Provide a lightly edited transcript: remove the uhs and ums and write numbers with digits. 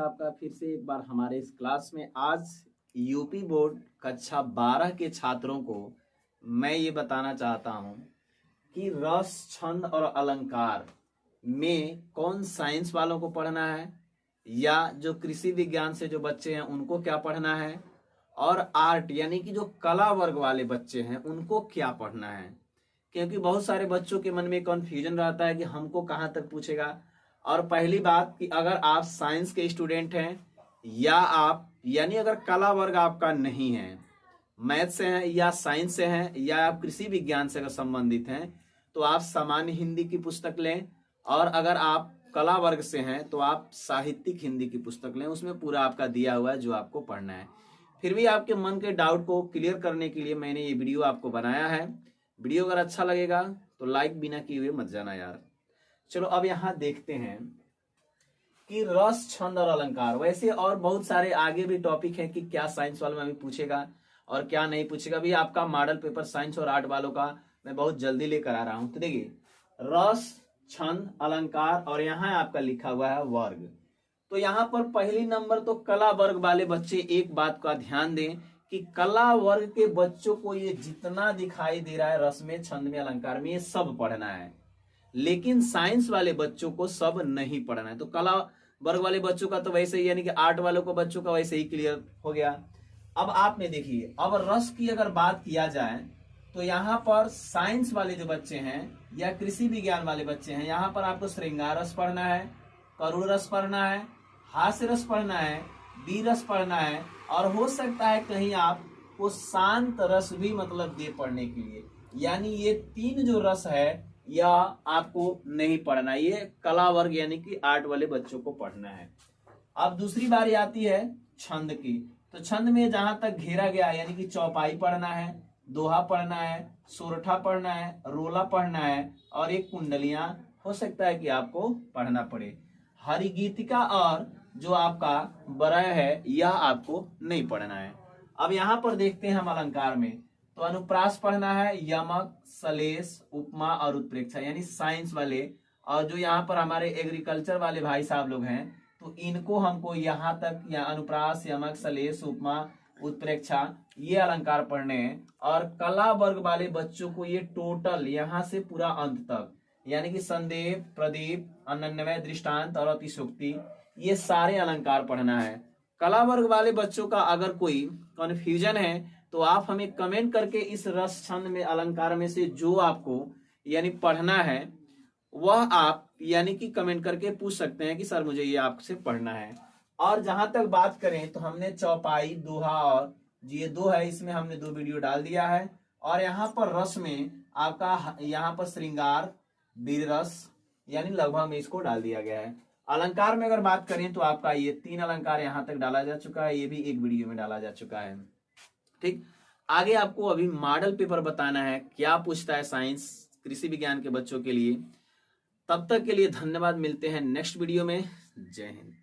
आपका फिर से एक बार हमारे इस क्लास में। आज यूपी बोर्ड कक्षा 12 के छात्रों को मैं ये बताना चाहता हूँ कि रस, छंद और अलंकार में कौन साइंस वालों को पढ़ना है या जो कृषि विज्ञान से जो बच्चे हैं उनको क्या पढ़ना है, और आर्ट यानी कि जो कला वर्ग वाले बच्चे हैं उनको क्या पढ़ना है। क्योंकि बहुत सारे बच्चों के मन में कन्फ्यूजन रहता है कि हमको कहाँ तक पूछेगा। और पहली बात कि अगर आप साइंस के स्टूडेंट हैं या आप यानी अगर कला वर्ग आपका नहीं है, मैथ से हैं या साइंस से हैं या आप कृषि विज्ञान से अगर संबंधित हैं तो आप सामान्य हिंदी की पुस्तक लें, और अगर आप कला वर्ग से हैं तो आप साहित्यिक हिंदी की पुस्तक लें। उसमें पूरा आपका दिया हुआ है जो आपको पढ़ना है। फिर भी आपके मन के डाउट को क्लियर करने के लिए मैंने ये वीडियो आपको बनाया है। वीडियो अगर अच्छा लगेगा तो लाइक बिना किए हुए मत जाना यार। चलो अब यहाँ देखते हैं कि रस, छंद और अलंकार। वैसे और बहुत सारे आगे भी टॉपिक हैं कि क्या साइंस वालों में अभी पूछेगा और क्या नहीं पूछेगा। भी आपका मॉडल पेपर साइंस और आर्ट वालों का मैं बहुत जल्दी लेकर आ रहा हूं। तो देखिए, रस, छंद, अलंकार और यहाँ आपका लिखा हुआ है वर्ग। तो यहाँ पर पहली नंबर तो कला वर्ग वाले बच्चे एक बात का ध्यान दें कि कला वर्ग के बच्चों को ये जितना दिखाई दे रहा है रस में, छंद में, अलंकार में, ये सब पढ़ना है। लेकिन साइंस वाले बच्चों को सब नहीं पढ़ना है। तो कला वर्ग वाले बच्चों का तो वैसे ही, यानी कि आर्ट वालों को बच्चों का वैसे ही क्लियर हो गया। अब आपने देखिए, अब रस की अगर बात किया जाए तो यहाँ पर साइंस वाले जो बच्चे हैं या कृषि विज्ञान वाले बच्चे हैं, यहाँ पर आपको श्रृंगार रस पढ़ना है, करुण रस पढ़ना है, हास्य रस पढ़ना है, वीर रस पढ़ना है, और हो सकता है कहीं आपको शांत रस भी मतलब दे पढ़ने के लिए। यानी ये तीन जो रस है यह आपको नहीं पढ़ना, ये कला वर्ग यानी कि आर्ट वाले बच्चों को पढ़ना है। अब दूसरी बारी आती है छंद की। तो छंद में जहां तक घेरा गया यानी कि चौपाई पढ़ना है, दोहा पढ़ना है, सोरठा पढ़ना है, रोला पढ़ना है, और एक कुंडलियां हो सकता है कि आपको पढ़ना पड़े। हरिगीतिका और जो आपका बरय है यह आपको नहीं पढ़ना है। अब यहाँ पर देखते हैं हम अलंकार में, तो अनुप्रास पढ़ना है, यमक, सलेश, उपमा और उत्प्रेक्षा यानी साइंस वाले। और जो यहाँ पर हमारे एग्रीकल्चर वाले भाई साहब लोग हैं तो इनको हमको यहाँ तक या अनुप्रास, यमक, सलेश, उपमा, उत्प्रेक्षा ये अलंकार पढ़ने हैं। और कला वर्ग वाले बच्चों को ये टोटल यहाँ से पूरा अंत तक यानी कि संदेह, प्रदीप, अनन्वय, दृष्टांत और अतिशोक्ति ये सारे अलंकार पढ़ना है। कला वर्ग वाले बच्चों का अगर कोई कंफ्यूजन है तो आप हमें कमेंट करके इस रस, छंद में, अलंकार में से जो आपको यानी पढ़ना है वह आप यानी कि कमेंट करके पूछ सकते हैं कि सर मुझे ये आपसे पढ़ना है। और जहां तक बात करें तो हमने चौपाई, दोहा और ये दो है, इसमें हमने 2 वीडियो डाल दिया है। और यहाँ पर रस में आपका यहाँ पर श्रृंगार, वीर रस यानी लगभग में इसको डाल दिया गया है। अलंकार में अगर बात करें तो आपका ये 3 अलंकार यहाँ तक डाला जा चुका है, ये भी एक वीडियो में डाला जा चुका है। ठीक, आगे आपको अभी मॉडल पेपर बताना है क्या पूछता है साइंस, कृषि विज्ञान के बच्चों के लिए। तब तक के लिए धन्यवाद, मिलते हैं नेक्स्ट वीडियो में। जय हिंद।